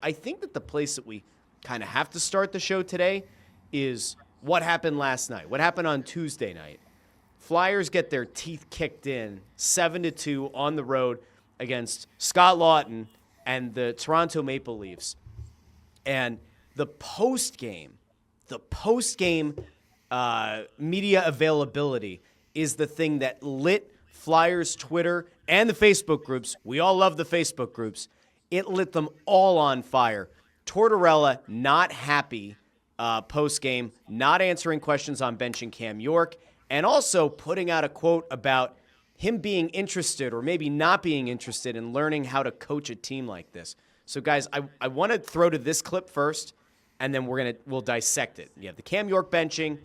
I think that the place that we kind of have to start the show today is what happened last night. What happened on Tuesday night? Flyers get their teeth kicked in 7-2 on the road against Scott Lawton and the Toronto Maple Leafs. And the post-game media availability is the thing that lit Flyers Twitter and the Facebook groups. We all love the Facebook groups. It lit them all on fire. Tortorella not happy post-game, not answering questions on benching Cam York, and also putting out a quote about him being interested or maybe not being interested in learning how to coach a team like this. So, guys, I want to throw to this clip first, and then we'll dissect it. You have the Cam York benching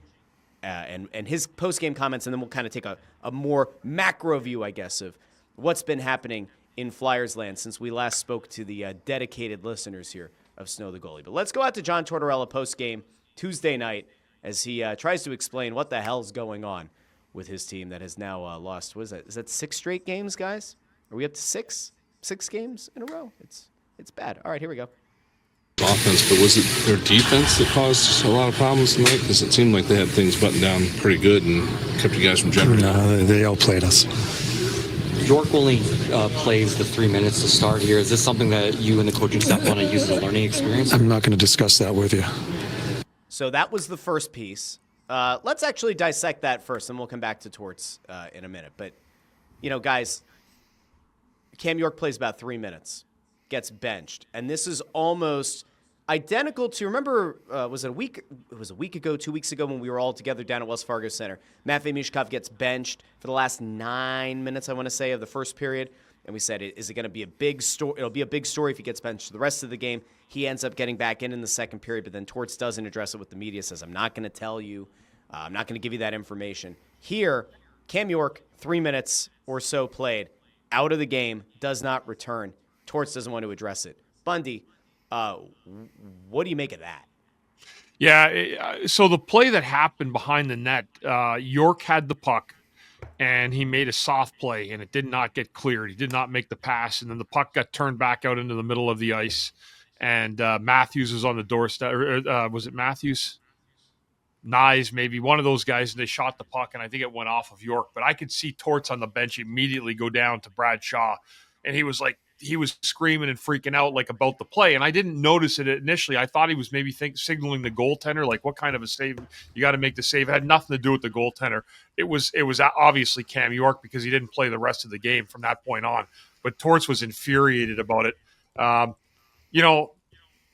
and his post-game comments, and then we'll kind of take a more macro view, I guess, of what's been happening in Flyers land since we last spoke to the dedicated listeners here of Snow the Goalie. But let's go out to John Tortorella post-game Tuesday night as he tries to explain what the hell's going on with his team that has now lost. What is that? Is that 6 straight games, guys? Are we up to 6? 6 games in a row? It's bad. All right, here we go. Offense, but was it their defense that caused a lot of problems tonight? Because it seemed like they had things buttoned down pretty good and kept you guys from jeopardy. No, they outplayed us. York only plays the 3 minutes to start here. Is this something that you and the coaching staff want to use as a learning experience? I'm not going to discuss that with you. So that was the first piece. Let's actually dissect that first, and we'll come back to Torts in a minute. But, guys, Cam York plays about 3 minutes, gets benched. And this is almost identical to, remember, was it a week ago, 2 weeks ago when we were all together down at Wells Fargo Center? Matvei Mishkov gets benched for the last 9 minutes, I want to say, of the first period. And we said, is it going to be a big story? It'll be a big story if he gets benched for the rest of the game. He ends up getting back in the second period, but then Torts doesn't address it with the media, says, I'm not going to tell you. I'm not going to give you that information. Here, Cam York, 3 minutes or so played, out of the game, does not return. Torts doesn't want to address it. Bundy, what do you make of that? Yeah, so the play that happened behind the net, York had the puck, and he made a soft play, and it did not get cleared. He did not make the pass, and then the puck got turned back out into the middle of the ice, and Matthews was on the doorstep. Was it Matthews? Nyes, maybe one of those guys, and they shot the puck, and I think it went off of York. But I could see Torts on the bench immediately go down to Brad Shaw, and he was screaming and freaking out about the play, and I didn't notice it initially. I thought he was maybe signaling the goaltender, what kind of a save you got to make the save. It had nothing to do with the goaltender. It was obviously Cam York because he didn't play the rest of the game from that point on. But Torts was infuriated about it.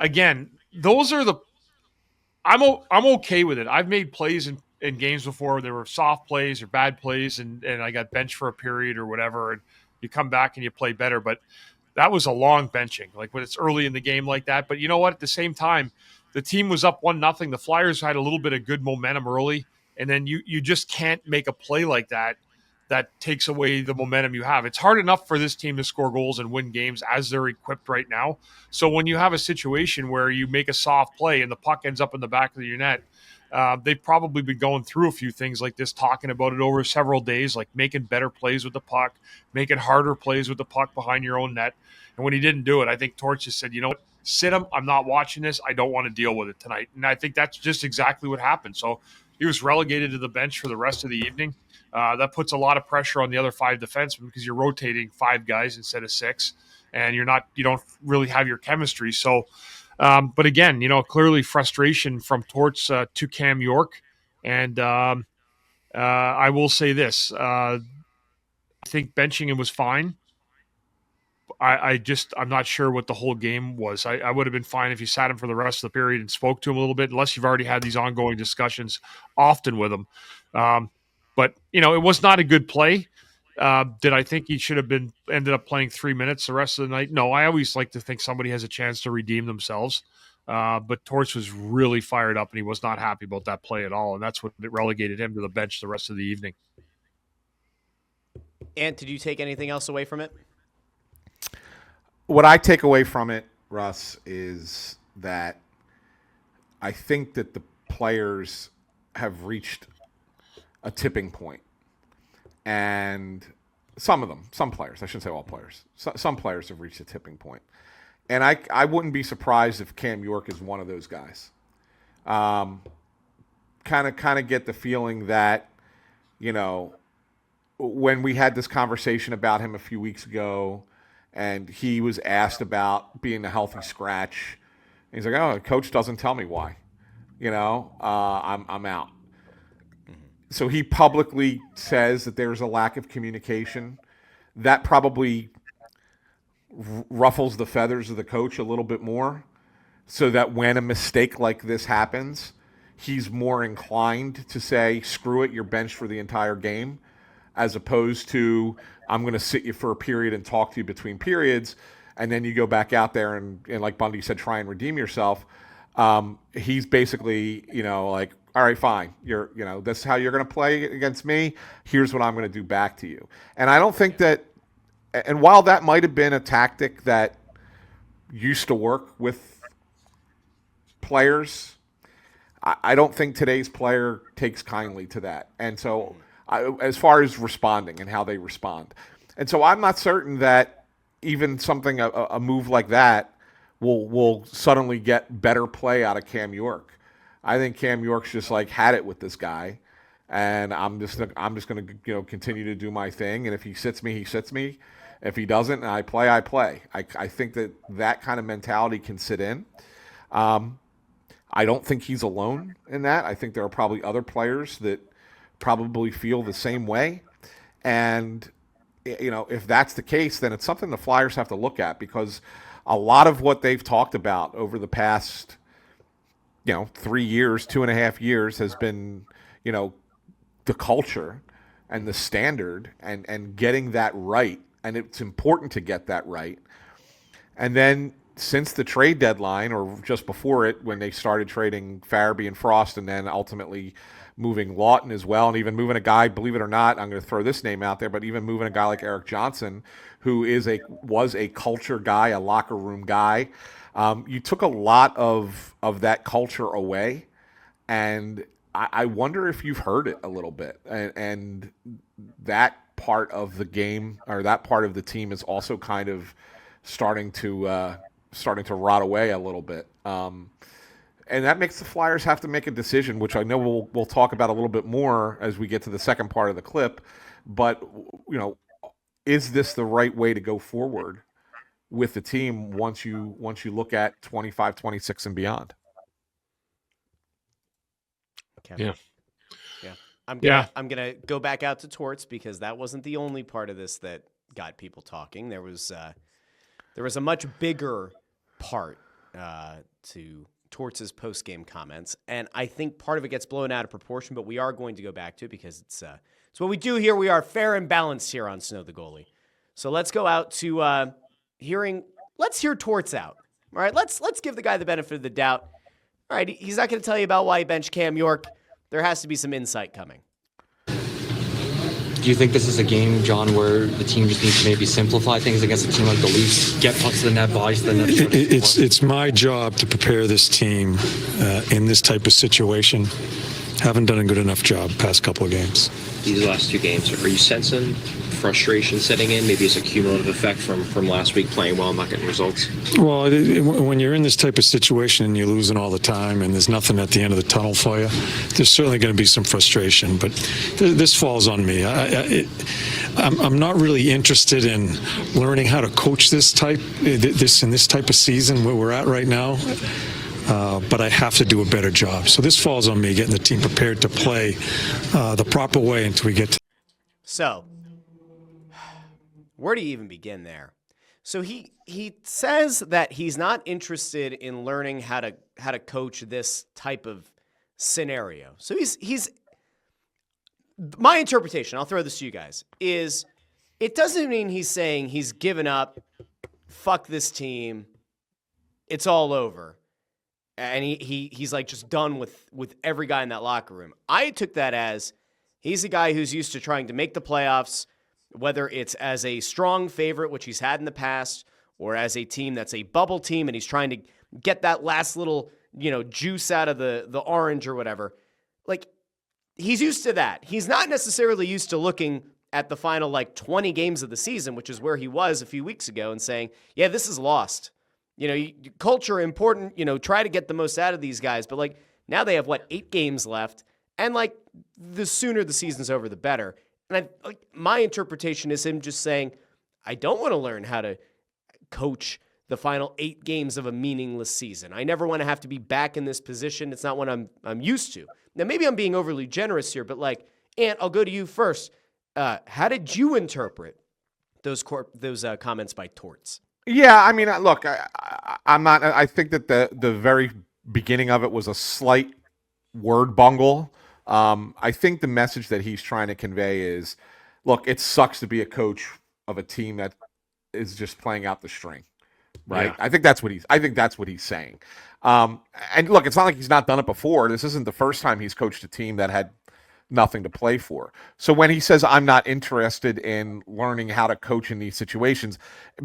Again, those are the. I'm okay with it. I've made plays in games before. There were soft plays or bad plays, and I got benched for a period or whatever, and you come back and you play better. But that was a long benching, when it's early in the game like that. But you know what? At the same time, the team was up 1-0. The Flyers had a little bit of good momentum early, and then you just can't make a play like that takes away the momentum you have. It's hard enough for this team to score goals and win games as they're equipped right now. So when you have a situation where you make a soft play and the puck ends up in the back of your net, they've probably been going through a few things like this, talking about it over several days, like making better plays with the puck, making harder plays with the puck behind your own net. And when he didn't do it, I think Torts just said, you know what, sit him. I'm not watching this. I don't want to deal with it tonight. And I think that's just exactly what happened. So he was relegated to the bench for the rest of the evening. That puts a lot of pressure on the other 5 defensemen because you're rotating 5 guys instead of 6, and you don't really have your chemistry. So, but again, clearly frustration from Torts to Cam York. And I will say this, I think benching him was fine. I'm not sure what the whole game was. I would have been fine if you sat him for the rest of the period and spoke to him a little bit, unless you've already had these ongoing discussions often with him. But, it was not a good play. Did I think he should have ended up playing 3 minutes the rest of the night? No, I always like to think somebody has a chance to redeem themselves. But Torts was really fired up, and he was not happy about that play at all. And that's what relegated him to the bench the rest of the evening. Ant, did you take anything else away from it? What I take away from it, Russ, is that I think that the players have reached a tipping point. And some players, I shouldn't say all players, some players have reached a tipping point. And I wouldn't be surprised if Cam York is one of those guys. Kind of get the feeling that, when we had this conversation about him a few weeks ago, and he was asked about being a healthy scratch, he's like, "Oh, the coach doesn't tell me why. I'm out." So he publicly says that there's a lack of communication. That probably ruffles the feathers of the coach a little bit more, so that when a mistake like this happens, he's more inclined to say, "Screw it, you're benched for the entire game," as opposed to, "I'm going to sit you for a period and talk to you between periods," and then you go back out there and like Bundy said, try and redeem yourself. He's basically, like, "All right, fine. This is how you're going to play against me. Here's what I'm going to do back to you." And I don't think that, and while that might have been a tactic that used to work with players, I don't think today's player takes kindly to that. And so as far as responding and how they respond. And so I'm not certain that even something, a move like that will suddenly get better play out of Cam York. I think Cam York's just like had it with this guy, and I'm just going to continue to do my thing. And if he sits me, he sits me. If he doesn't, and I play, I play. I think that kind of mentality can sit in. I don't think he's alone in that. I think there are probably other players that probably feel the same way. And, if that's the case, then it's something the Flyers have to look at, because a lot of what they've talked about over the past, 3 years, 2.5 years has been, the culture and the standard and getting that right. And it's important to get that right. And then since the trade deadline, or just before it, when they started trading Farabee and Frost, and then ultimately moving Lawton as well, and even moving a guy, believe it or not, I'm going to throw this name out there, but even moving a guy like Eric Johnson, who was a culture guy, a locker room guy. You took a lot of that culture away, and I wonder if you've heard it a little bit. And that part of the game, or that part of the team, is also kind of starting to rot away a little bit. And that makes the Flyers have to make a decision, which I know we'll talk about a little bit more as we get to the second part of the clip. But, is this the right way to go forward with the team once you look at 25, 26 and beyond? Okay. Yeah. I'm Yeah. gonna go back out to Torts, because that wasn't the only part of this that got people talking. There was a much bigger part to Torts' post-game comments, and I think part of it gets blown out of proportion, but we are going to go back to it because it's what we do here. We are fair and balanced here on Snow the Goalie. So let's go out to let's hear Torts out. All right, let's give the guy the benefit of the doubt. All right, he's not going to tell you about why he benched Cam York. There has to be some insight coming. Do you think this is a game, John, where the team just needs to maybe simplify things against a team like the Leafs, get pucks to the net, bodies to the net? It's my job to prepare this team in this type of situation. Haven't done a good enough job past couple of games. These last two games, are you sensing frustration setting in? Maybe it's a cumulative effect from last week, playing well, not getting results? Well, when you're in this type of situation and you're losing all the time and there's nothing at the end of the tunnel for you, there's certainly going to be some frustration. But this falls on me. I'm not really interested in learning how to coach this type of season where we're at right now. But I have to do a better job. So this falls on me, getting the team prepared to play the proper way until we get to. So, where do you even begin there? So he says that he's not interested in learning how to coach this type of scenario. So he's my interpretation, I'll throw this to you guys, is it doesn't mean he's saying he's given up, fuck this team, it's all over. And he's like just done with every guy in that locker room. I took that as he's a guy who's used to trying to make the playoffs, whether it's as a strong favorite, which he's had in the past, or as a team that's a bubble team and he's trying to get that last little, juice out of the orange or whatever. Like, he's used to that. He's not necessarily used to looking at the final 20 games of the season, which is where he was a few weeks ago, and saying, yeah, this is lost. culture important, try to get the most out of these guys. But like now they have 8 games left. And like the sooner the season's over, the better. And my interpretation is him just saying, I don't want to learn how to coach the final 8 games of a meaningless season. I never want to have to be back in this position. It's not what I'm used to. Now, maybe I'm being overly generous here, but Ant, I'll go to you first. How did you interpret those comments by Torts? Yeah, I mean, look, I'm not. I think that the very beginning of it was a slight word bungle. I think the message that he's trying to convey is, look, it sucks to be a coach of a team that is just playing out the string, right? Yeah. I think that's what he's saying. And look, it's not like he's not done it before. This isn't the first time he's coached a team that had nothing to play for. So when he says, I'm not interested in learning how to coach in these situations,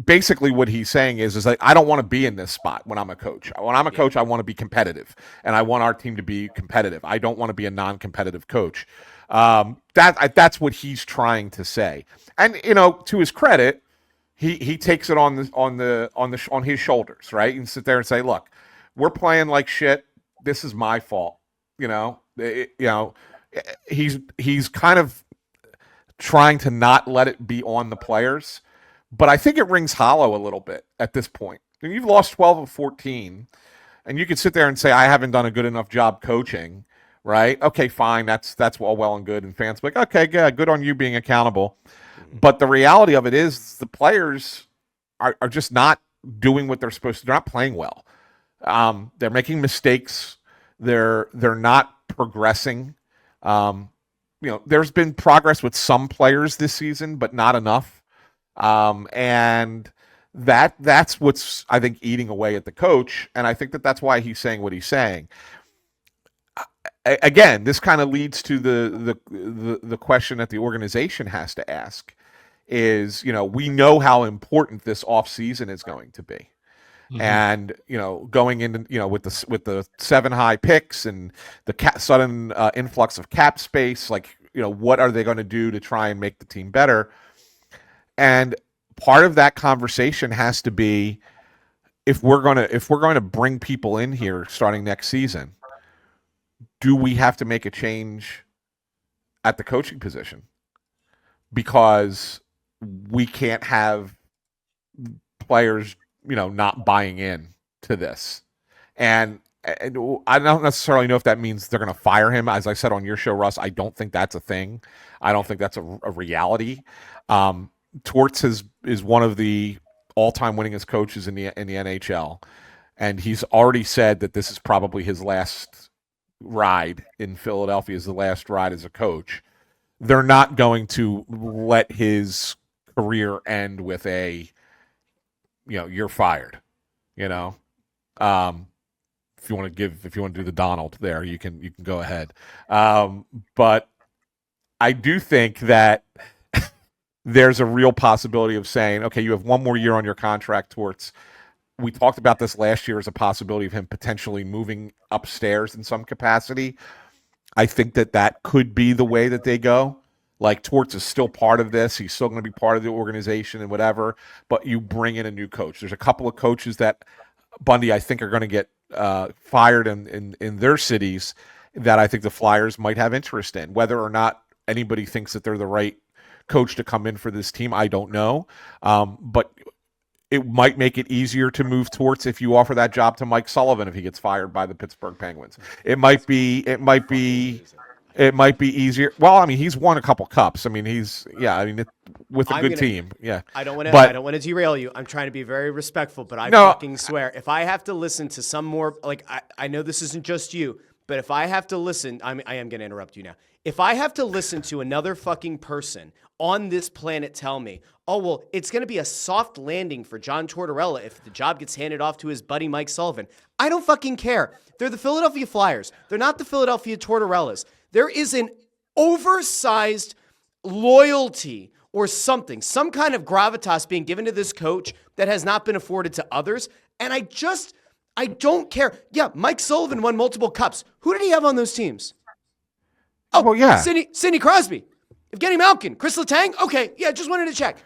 basically what he's saying is like, I don't want to be in this spot when I'm a coach. When I'm a coach, I want to be competitive, and I want our team to be competitive. I don't want to be a non-competitive coach. That's what he's trying to say. And, to his credit, he takes it on his shoulders, right? And sit there and say, look, we're playing like shit. This is my fault. He's kind of trying to not let it be on the players, but I think it rings hollow a little bit at this point. I mean, you've lost 12 of 14, and you could sit there and say, I haven't done a good enough job coaching, right? Okay, fine, that's all well and good, and fans be like, okay, good on you being accountable. But the reality of it is the players are just not doing what they're supposed to. They're not playing well. They're making mistakes. They're not progressing. There's been progress with some players this season, but not enough. And that's what's, I think, eating away at the coach. And I think that's why he's saying what he's saying. Again, this kind of leads to the question that the organization has to ask is, we know how important this offseason is going to be. Mm-hmm. And going into with the 7 high picks and the sudden influx of cap space, what are they going to do to try and make the team better? And part of that conversation has to be, if we're going to bring people in here starting next season, do we have to make a change at the coaching position? Because we can't have players not buying in to this. And I don't necessarily know if that means they're going to fire him. As I said on your show, Russ, I don't think that's a thing. I don't think that's a reality. Torts is one of the all-time winningest coaches in the NHL, and he's already said that this is probably his last ride in Philadelphia, is the last ride as a coach. They're not going to let his career end with a you're fired, if you want to do the Donald there, you can go ahead. But I do think that there's a real possibility of saying, okay, you have one more year on your contract, Torts. We talked about this last year as a possibility of him potentially moving upstairs in some capacity. I think that could be the way that they go. Like, Torts is still part of this. He's still going to be part of the organization and whatever, but you bring in a new coach. There's a couple of coaches that, Bundy, I think are going to get fired in their cities that I think the Flyers might have interest in. Whether or not anybody thinks that they're the right coach to come in for this team, I don't know. But it might make it easier to move Torts if you offer that job to Mike Sullivan if he gets fired by the Pittsburgh Penguins. It might be easier. Well, I mean, he's won a couple cups. I mean, with a good team. Yeah. I don't want to derail you. I'm trying to be very respectful, but fucking swear, if I have to listen to some more, I know this isn't just you, but if I have to listen, I am going to interrupt you now. If I have to listen to another fucking person on this planet tell me, oh, well, it's going to be a soft landing for John Tortorella if the job gets handed off to his buddy Mike Sullivan, I don't fucking care. They're the Philadelphia Flyers. They're not the Philadelphia Tortorellas. There is an oversized loyalty or something, some kind of gravitas being given to this coach that has not been afforded to others. And I don't care. Yeah, Mike Sullivan won multiple cups. Who did he have on those teams? Oh, well, yeah. Sidney Crosby, Evgeny Malkin, Chris Letang. Okay, yeah, just wanted to check.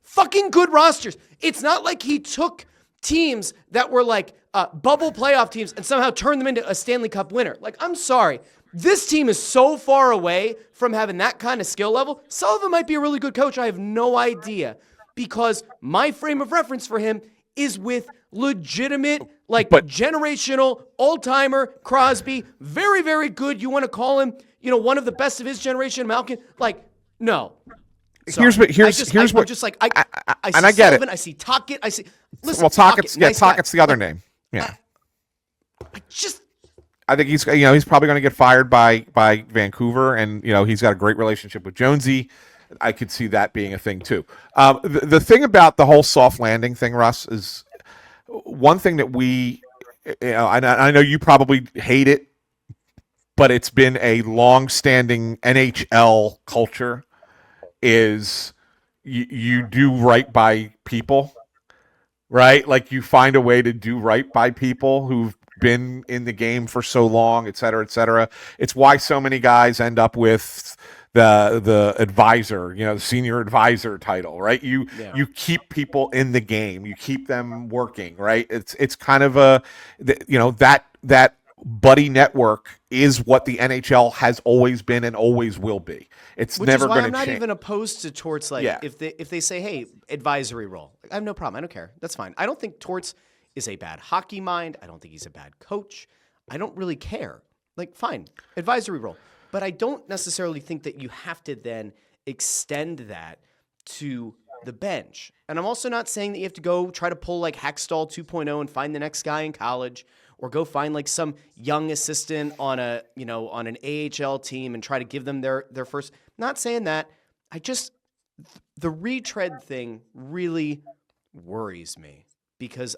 Fucking good rosters. It's not like he took teams that were like bubble playoff teams and somehow turned them into a Stanley Cup winner. Like, I'm sorry. This team is so far away from having that kind of skill level. Sullivan might be a really good coach. I have no idea, because my frame of reference for him is with legitimate, like, generational, all-timer Crosby. Very, very good. You want to call him, one of the best of his generation, Malkin? Like, no. Sorry. Here's what. I'm just like, I see and I get Sullivan, it. I see Tocchet. I see. Listen, Well, Tocchett's nice guy. Tocchett's the other name. Yeah. I think he's probably going to get fired by Vancouver, and he's got a great relationship with Jonesy. I could see that being a thing too. The thing about the whole soft landing thing, Russ, is one thing that I know you probably hate it, but it's been a long-standing NHL culture. Is you do right by people, right? Like, you find a way to do right by people who've been in the game for so long, et cetera, et cetera. It's why so many guys end up with the advisor, the senior advisor title, right? You keep people in the game, you keep them working, right? It's kind of that buddy network is what the NHL has always been and always will be. It's never going to change. I'm not even opposed to Torts. Like, if they say, hey, advisory role, I have no problem. I don't care. That's fine. I don't think Torts is a bad hockey mind. I don't think he's a bad coach. I don't really care. Like, fine, advisory role. But I don't necessarily think that you have to then extend that to the bench. And I'm also not saying that you have to go try to pull like Hackstall 2.0 and find the next guy in college, or go find like some young assistant on an AHL team and try to give them their first. Not saying that. The retread thing really worries me, because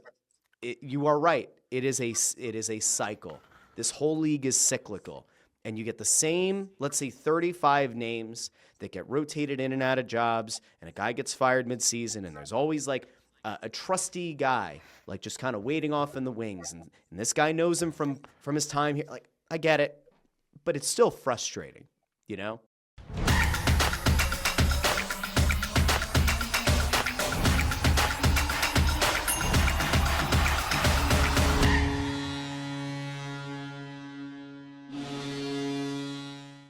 you are right. It is a cycle. This whole league is cyclical, and you get the same, let's say, 35 names that get rotated in and out of jobs, and a guy gets fired midseason, and there's always like a trusty guy, like, just kind of waiting off in the wings, and this guy knows him from his time here. Like, I get it, but it's still frustrating,